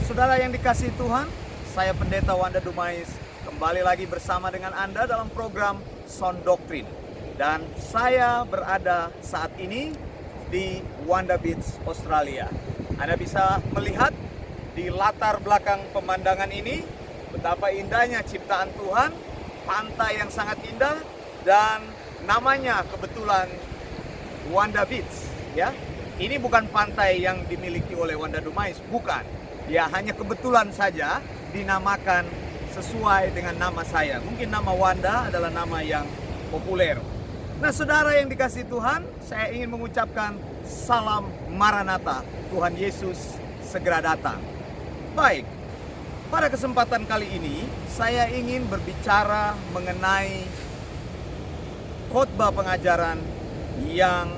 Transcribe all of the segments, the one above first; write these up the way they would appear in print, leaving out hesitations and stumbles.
Saudara yang dikasihi Tuhan, saya Pendeta Wanda Dumais kembali lagi bersama dengan Anda dalam program Sound Doctrine. Dan saya berada saat ini di Wanda Beach, Australia. Anda bisa melihat di latar belakang pemandangan ini betapa indahnya ciptaan Tuhan, pantai yang sangat indah, dan namanya kebetulan Wanda Beach, ya. Ini bukan pantai yang dimiliki oleh Wanda Dumais, bukan. Ya, hanya kebetulan saja dinamakan sesuai dengan nama saya. Mungkin nama Wanda adalah nama yang populer. Nah, saudara yang dikasihi Tuhan, saya ingin mengucapkan salam Maranatha, Tuhan Yesus segera datang. Baik, pada kesempatan kali ini saya ingin berbicara mengenai khotbah pengajaran yang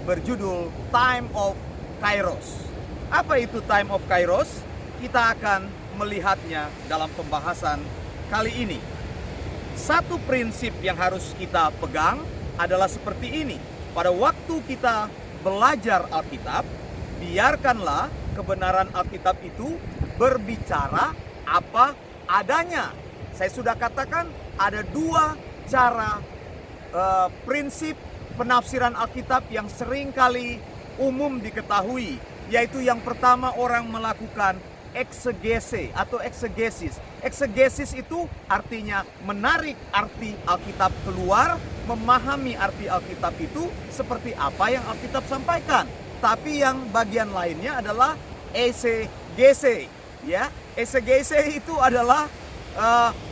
berjudul Time of Kairos. Apa itu Time of Kairos? Kita akan melihatnya dalam pembahasan kali ini. Satu prinsip yang harus kita pegang adalah seperti ini. Pada waktu kita belajar Alkitab, biarkanlah kebenaran Alkitab itu berbicara apa adanya. Saya sudah katakan ada dua cara prinsip penafsiran Alkitab yang seringkali umum diketahui, yaitu yang pertama orang melakukan eksegese atau eksegesis. Eksegesis itu artinya menarik arti Alkitab keluar, memahami arti Alkitab itu seperti apa yang Alkitab sampaikan. Tapi yang bagian lainnya adalah esegese, ya. Esegese itu adalah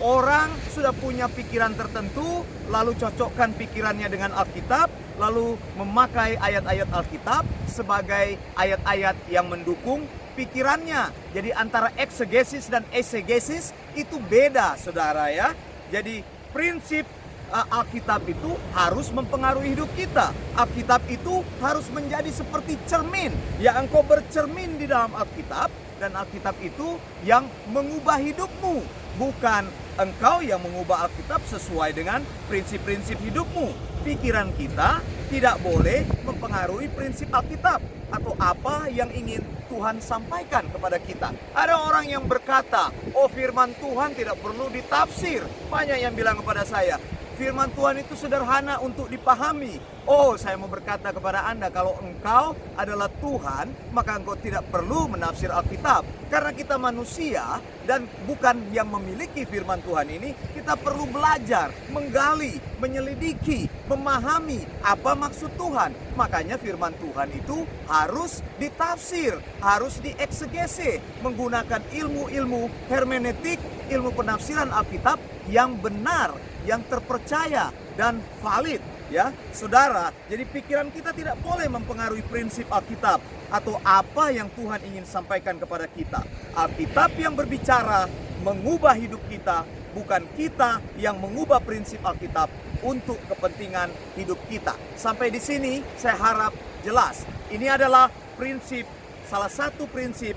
orang sudah punya pikiran tertentu, lalu cocokkan pikirannya dengan Alkitab, lalu memakai ayat-ayat Alkitab sebagai ayat-ayat yang mendukung pikirannya. Jadi antara eksegesis dan esegesis itu beda, saudara, ya. Jadi prinsip Alkitab itu harus mempengaruhi hidup kita. Alkitab itu harus menjadi seperti cermin. Ya, engkau bercermin di dalam Alkitab, dan Alkitab itu yang mengubah hidupmu, bukan engkau yang mengubah Alkitab sesuai dengan prinsip-prinsip hidupmu. Pikiran kita tidak boleh mempengaruhi prinsip Alkitab atau apa yang ingin Tuhan sampaikan kepada kita. Ada orang yang berkata, oh, firman Tuhan tidak perlu ditafsir. Banyak yang bilang kepada saya, firman Tuhan itu sederhana untuk dipahami. Oh, saya mau berkata kepada Anda, kalau engkau adalah Tuhan, maka engkau tidak perlu menafsir Alkitab. Karena kita manusia dan bukan yang memiliki firman Tuhan ini, kita perlu belajar, menggali, menyelidiki, memahami apa maksud Tuhan. Makanya firman Tuhan itu harus ditafsir, harus dieksegese, menggunakan ilmu-ilmu hermeneutik, ilmu penafsiran Alkitab yang benar, yang terpercaya dan valid, ya saudara. Jadi pikiran kita tidak boleh mempengaruhi prinsip Alkitab atau apa yang Tuhan ingin sampaikan kepada kita. Alkitab yang berbicara mengubah hidup kita, bukan kita yang mengubah prinsip Alkitab untuk kepentingan hidup kita. Sampai di sini saya harap jelas. Ini adalah prinsip, salah satu prinsip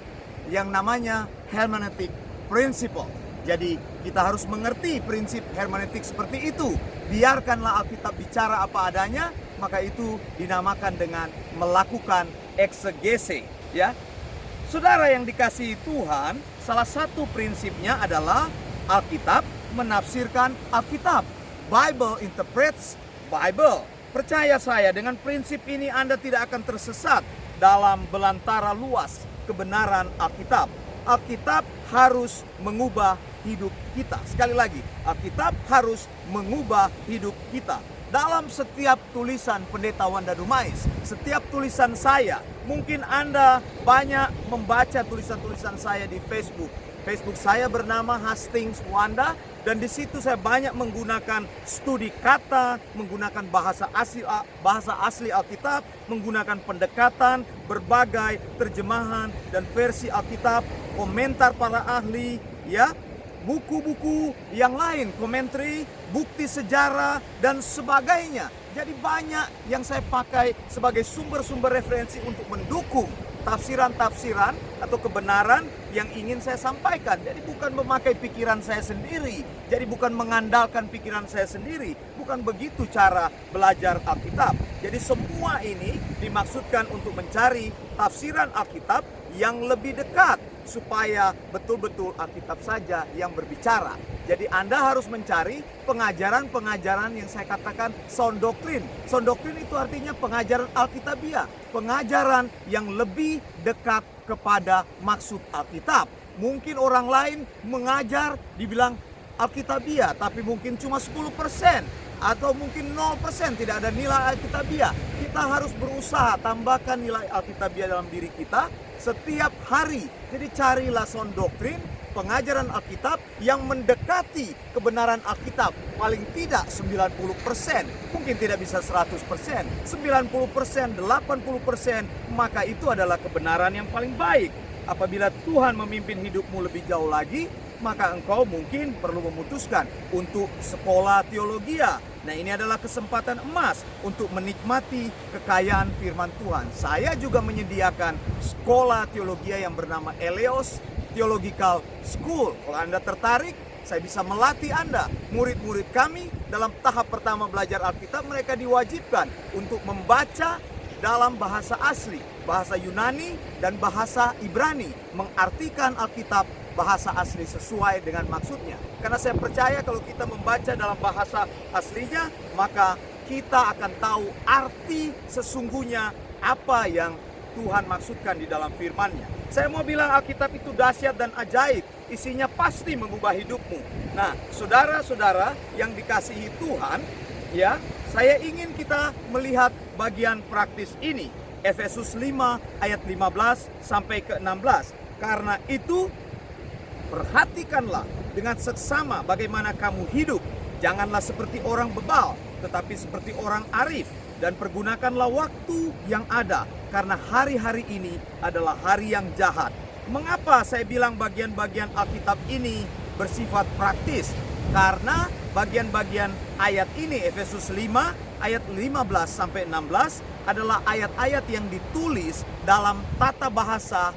yang namanya hermeneutic principle. Jadi kita harus mengerti prinsip hermeneutik seperti itu. Biarkanlah Alkitab bicara apa adanya, maka itu dinamakan dengan melakukan eksegese, ya. Saudara yang dikasihi Tuhan, salah satu prinsipnya adalah Alkitab menafsirkan Alkitab. Bible interprets Bible. Percaya saya, dengan prinsip ini Anda tidak akan tersesat dalam belantara luas kebenaran Alkitab. Alkitab harus mengubah hidup kita. Sekali lagi, Alkitab harus mengubah hidup kita. Dalam setiap tulisan Pendeta Wanda Dumais, setiap tulisan saya, mungkin Anda banyak membaca tulisan-tulisan saya di Facebook. Facebook saya bernama Hastings Wanda, dan di situ saya banyak menggunakan studi kata, menggunakan bahasa asli Alkitab, menggunakan pendekatan, berbagai terjemahan dan versi Alkitab, komentar para ahli, ya, buku-buku yang lain, komentari, bukti sejarah dan sebagainya. Jadi banyak yang saya pakai sebagai sumber-sumber referensi untuk mendukung tafsiran-tafsiran atau kebenaran yang ingin saya sampaikan. Jadi bukan memakai pikiran saya sendiri, jadi bukan mengandalkan pikiran saya sendiri, bukan begitu cara belajar Alkitab. Jadi semua ini dimaksudkan untuk mencari tafsiran Alkitab yang lebih dekat supaya betul-betul Alkitab saja yang berbicara. Jadi Anda harus mencari pengajaran-pengajaran yang saya katakan sound doctrine. Sound doctrine itu artinya pengajaran Alkitabiah, pengajaran yang lebih dekat kepada maksud Alkitab. Mungkin orang lain mengajar dibilang Alkitabiah, tapi mungkin cuma 10%. Atau mungkin 0%, tidak ada nilai Alkitabiah. Kita harus berusaha tambahkan nilai Alkitabiah dalam diri kita setiap hari. Jadi carilah sound doctrine, pengajaran Alkitab yang mendekati kebenaran Alkitab. Paling tidak 90%, mungkin tidak bisa 100%, 90%, 80%, maka itu adalah kebenaran yang paling baik. Apabila Tuhan memimpin hidupmu lebih jauh lagi, maka engkau mungkin perlu memutuskan untuk sekolah teologia. Nah, ini adalah kesempatan emas untuk menikmati kekayaan firman Tuhan. Saya juga menyediakan sekolah teologia yang bernama Eleos Theological School. Kalau Anda tertarik, saya bisa melatih Anda. Murid-murid kami dalam tahap pertama belajar Alkitab, mereka diwajibkan untuk membaca dalam bahasa asli, bahasa Yunani dan bahasa Ibrani, mengartikan Alkitab bahasa asli sesuai dengan maksudnya. Karena saya percaya kalau kita membaca dalam bahasa aslinya, maka kita akan tahu arti sesungguhnya apa yang Tuhan maksudkan di dalam firman-Nya. Saya mau bilang Alkitab itu dahsyat dan ajaib, isinya pasti mengubah hidupmu. Nah, saudara-saudara yang dikasihi Tuhan, ya, saya ingin kita melihat bagian praktis ini. Efesus 5 ayat 15 sampai ke 16. Karena itu perhatikanlah dengan seksama bagaimana kamu hidup. Janganlah seperti orang bebal, tetapi seperti orang arif. Dan pergunakanlah waktu yang ada, karena hari-hari ini adalah hari yang jahat. Mengapa saya bilang bagian-bagian Alkitab ini bersifat praktis? Karena bagian-bagian ayat ini, Efesus 5 ayat 15 sampai 16, adalah ayat-ayat yang ditulis dalam tata bahasa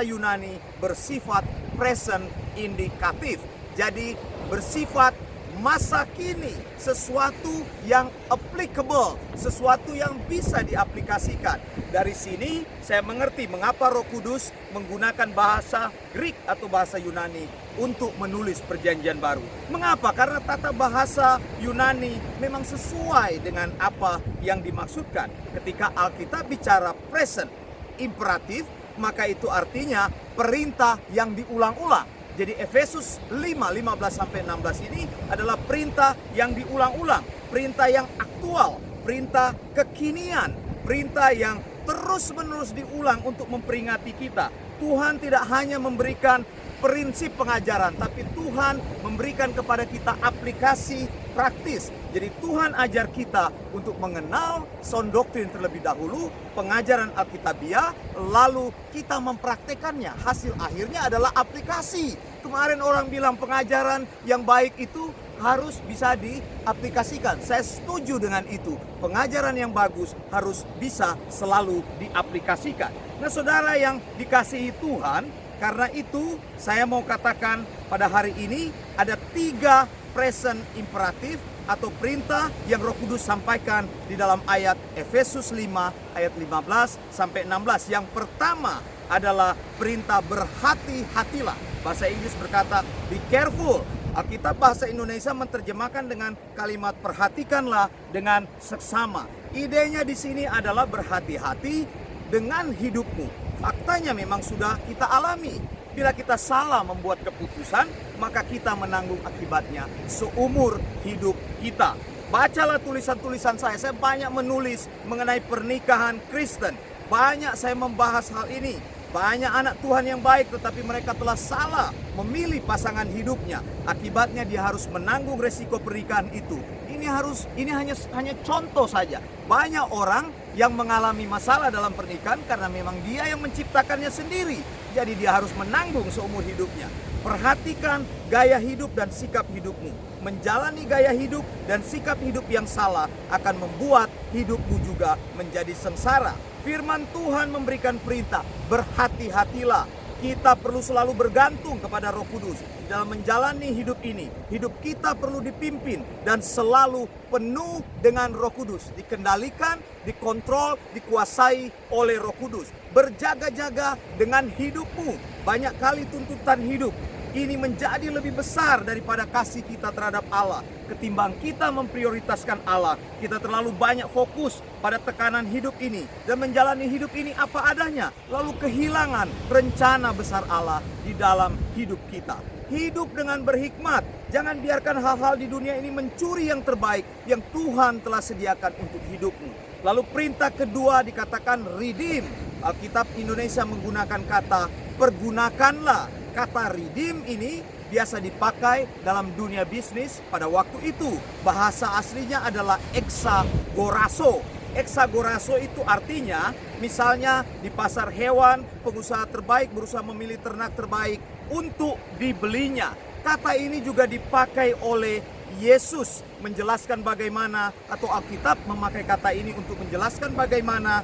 Yunani bersifat present indikatif. Jadi bersifat masa kini, sesuatu yang applicable, sesuatu yang bisa diaplikasikan. Dari sini saya mengerti mengapa Roh Kudus menggunakan bahasa Greek atau bahasa Yunani untuk menulis perjanjian baru. Mengapa? Karena tata bahasa Yunani memang sesuai dengan apa yang dimaksudkan. Ketika Alkitab bicara present imperatif, maka itu artinya perintah yang diulang-ulang. Jadi Efesus 5:15-16 ini adalah perintah yang diulang-ulang, perintah yang aktual, perintah kekinian, perintah yang terus-menerus diulang untuk memperingati kita. Tuhan tidak hanya memberikan prinsip pengajaran, tapi Tuhan memberikan kepada kita aplikasi praktis. Jadi Tuhan ajar kita untuk mengenal sound doctrine terlebih dahulu, pengajaran Alkitabiah, lalu kita mempraktekannya. Hasil akhirnya adalah aplikasi. Kemarin orang bilang pengajaran yang baik itu harus bisa diaplikasikan. Saya setuju dengan itu. Pengajaran yang bagus harus bisa selalu diaplikasikan. Nah, saudara yang dikasihi Tuhan, karena itu saya mau katakan pada hari ini ada 3 present imperatif atau perintah yang Roh Kudus sampaikan di dalam ayat Efesus 5 ayat 15 sampai 16. Yang pertama adalah perintah berhati-hatilah. Bahasa Inggris berkata be careful. Alkitab bahasa Indonesia menerjemahkan dengan kalimat perhatikanlah dengan seksama. Idenya di sini adalah berhati-hati dengan hidupmu. Faktanya memang sudah kita alami. Bila kita salah membuat keputusan, maka kita menanggung akibatnya seumur hidup kita. Bacalah tulisan-tulisan saya banyak menulis mengenai pernikahan Kristen. Banyak saya membahas hal ini. Banyak anak Tuhan yang baik, tetapi mereka telah salah memilih pasangan hidupnya. Akibatnya dia harus menanggung resiko pernikahan itu. Ini hanya contoh saja. Banyak orang yang mengalami masalah dalam pernikahan karena memang dia yang menciptakannya sendiri. Jadi dia harus menanggung seumur hidupnya. Perhatikan gaya hidup dan sikap hidupmu. Menjalani gaya hidup dan sikap hidup yang salah akan membuat hidupmu juga menjadi sengsara. Firman Tuhan memberikan perintah, berhati-hatilah. Kita perlu selalu bergantung kepada Roh Kudus dalam menjalani hidup ini. Hidup kita perlu dipimpin dan selalu penuh dengan Roh Kudus, dikendalikan, dikontrol, dikuasai oleh Roh Kudus. Berjaga-jaga dengan hidupmu. Banyak kali tuntutan hidup ini menjadi lebih besar daripada kasih kita terhadap Allah. Ketimbang kita memprioritaskan Allah, kita terlalu banyak fokus pada tekanan hidup ini dan menjalani hidup ini apa adanya, lalu kehilangan rencana besar Allah di dalam hidup kita. Hidup dengan berhikmat. Jangan biarkan hal-hal di dunia ini mencuri yang terbaik yang Tuhan telah sediakan untuk hidupmu. Lalu perintah kedua dikatakan redeem. Alkitab Indonesia menggunakan kata pergunakanlah. Kata redeem ini biasa dipakai dalam dunia bisnis pada waktu itu. Bahasa aslinya adalah exagorazo. Exagorazo itu artinya misalnya di pasar hewan, pengusaha terbaik berusaha memilih ternak terbaik untuk dibelinya. Kata ini juga dipakai oleh Yesus menjelaskan bagaimana, atau Alkitab memakai kata ini untuk menjelaskan bagaimana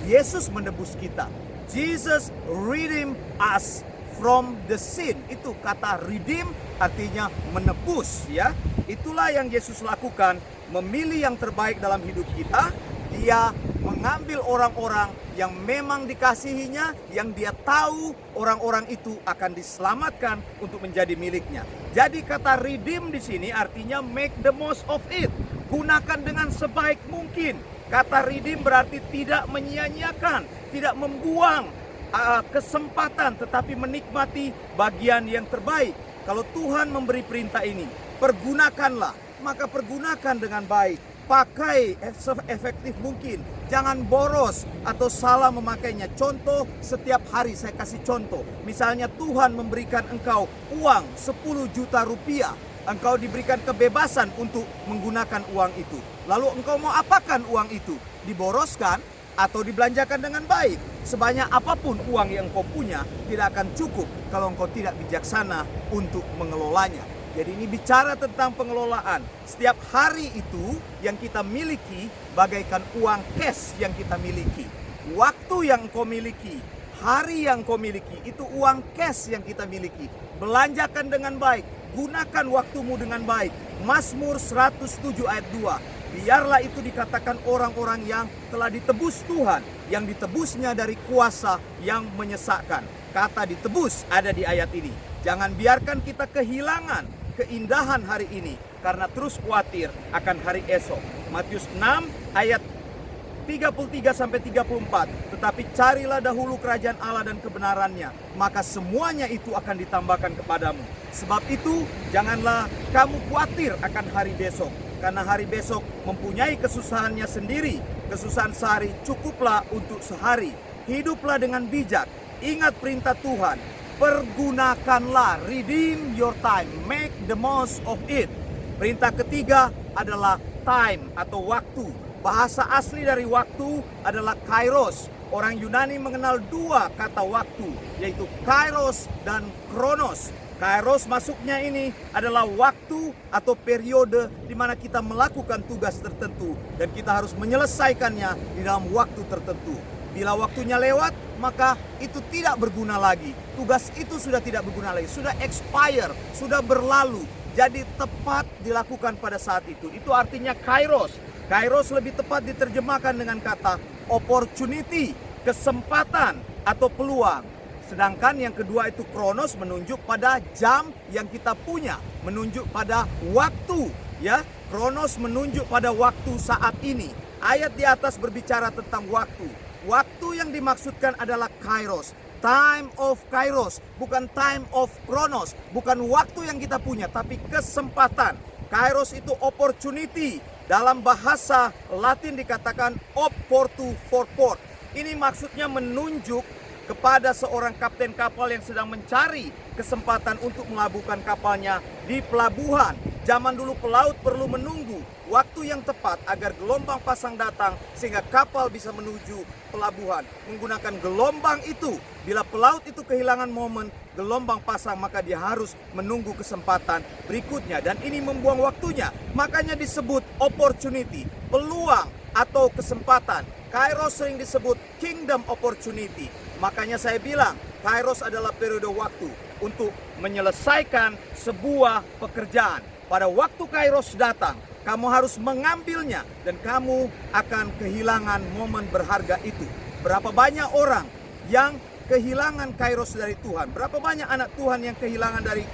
Yesus menebus kita. Jesus redeem us from the sin. Itu kata redeem artinya menebus, ya. Itulah yang Yesus lakukan, memilih yang terbaik dalam hidup kita. Dia mengambil orang-orang yang memang dikasihinya, yang dia tahu orang-orang itu akan diselamatkan untuk menjadi miliknya. Jadi kata redeem di sini artinya make the most of it. Gunakan dengan sebaik mungkin. Kata redeem berarti tidak menyia-nyiakan, tidak membuang kesempatan, tetapi menikmati bagian yang terbaik. Kalau Tuhan memberi perintah ini, pergunakanlah, maka pergunakan dengan baik. Pakai se-efektif mungkin. Jangan boros atau salah memakainya. Contoh, setiap hari saya kasih contoh. Misalnya Tuhan memberikan engkau uang 10 juta rupiah. Engkau diberikan kebebasan untuk menggunakan uang itu. Lalu engkau mau apakan uang itu? Diboroskan atau dibelanjakan dengan baik? Sebanyak apapun uang yang engkau punya tidak akan cukup kalau engkau tidak bijaksana untuk mengelolanya. Jadi ini bicara tentang pengelolaan. Setiap hari itu yang kita miliki bagaikan uang cash yang kita miliki. Waktu yang engkau miliki, hari yang engkau miliki, itu uang cash yang kita miliki. Belanjakan dengan baik, gunakan waktumu dengan baik. Mazmur 107 ayat 2. Biarlah itu dikatakan orang-orang yang telah ditebus Tuhan, yang ditebusnya dari kuasa yang menyesakkan. Kata ditebus ada di ayat ini. Jangan biarkan kita kehilangan keindahan hari ini karena terus khawatir akan hari esok. Matius 6 ayat 33-34. Tetapi carilah dahulu kerajaan Allah dan kebenarannya, maka semuanya itu akan ditambahkan kepadamu. Sebab itu janganlah kamu khawatir akan hari besok, karena hari besok mempunyai kesusahannya sendiri. Kesusahan sehari cukuplah untuk sehari. Hiduplah dengan bijak, ingat perintah Tuhan. Pergunakanlah, redeem your time, make the most of it. Perintah ketiga adalah time atau waktu. Bahasa asli dari waktu adalah kairos. Orang Yunani mengenal dua kata waktu, yaitu kairos dan kronos. Kairos masuknya ini adalah waktu atau periode di mana kita melakukan tugas tertentu dan kita harus menyelesaikannya di dalam waktu tertentu. Bila waktunya lewat, maka itu tidak berguna lagi. Tugas itu sudah tidak berguna lagi, sudah expire, sudah berlalu. Jadi tepat dilakukan pada saat itu. Itu artinya kairos. Kairos lebih tepat diterjemahkan dengan kata opportunity, kesempatan atau peluang. Sedangkan yang kedua itu kronos, menunjuk pada jam yang kita punya, menunjuk pada waktu, ya. Kronos menunjuk pada waktu saat ini. Ayat di atas berbicara tentang waktu. Waktu yang dimaksudkan adalah kairos, time of kairos, bukan time of kronos, bukan waktu yang kita punya, tapi kesempatan. Kairos itu opportunity. Dalam bahasa Latin dikatakan opportu for port. Ini maksudnya menunjuk kepada seorang kapten kapal yang sedang mencari kesempatan untuk melabuhkan kapalnya di pelabuhan. Zaman dulu pelaut perlu menunggu waktu yang tepat agar gelombang pasang datang sehingga kapal bisa menuju pelabuhan. Menggunakan gelombang itu, bila pelaut itu kehilangan momen gelombang pasang, maka dia harus menunggu kesempatan berikutnya. Dan ini membuang waktunya, makanya disebut opportunity, peluang atau kesempatan. Kairos sering disebut kingdom opportunity. Makanya saya bilang, Kairos adalah periode waktu untuk menyelesaikan sebuah pekerjaan. Pada waktu Kairos datang, kamu harus mengambilnya dan kamu akan kehilangan momen berharga itu. Berapa banyak orang yang kehilangan Kairos dari Tuhan? Berapa banyak anak Tuhan yang kehilangan dari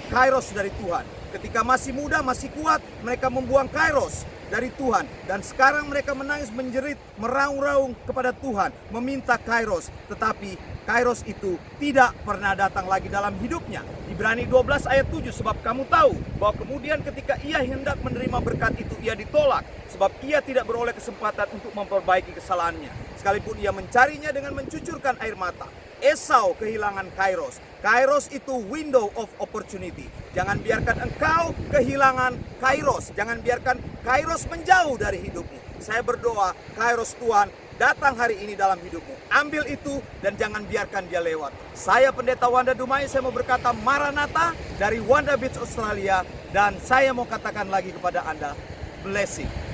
Kairos dari Tuhan? Ketika masih muda, masih kuat, mereka membuang Kairos dari Tuhan. Dan sekarang mereka menangis, menjerit, meraung-raung kepada Tuhan, meminta Kairos. Tetapi Kairos itu tidak pernah datang lagi dalam hidupnya. Ibrani 12 ayat 7, sebab kamu tahu bahwa kemudian ketika ia hendak menerima berkat itu, ia ditolak. Sebab ia tidak beroleh kesempatan untuk memperbaiki kesalahannya, sekalipun ia mencarinya dengan mencucurkan air mata. Esau kehilangan Kairos. Kairos itu window of opportunity. Jangan biarkan engkau kehilangan Kairos. Jangan biarkan Kairos menjauh dari hidupmu. Saya berdoa Kairos Tuhan datang hari ini dalam hidupmu. Ambil itu dan jangan biarkan dia lewat. Saya Pendeta Wanda Dumai, saya mau berkata Maranatha dari Wanda Beach, Australia. Dan saya mau katakan lagi kepada Anda, blessing.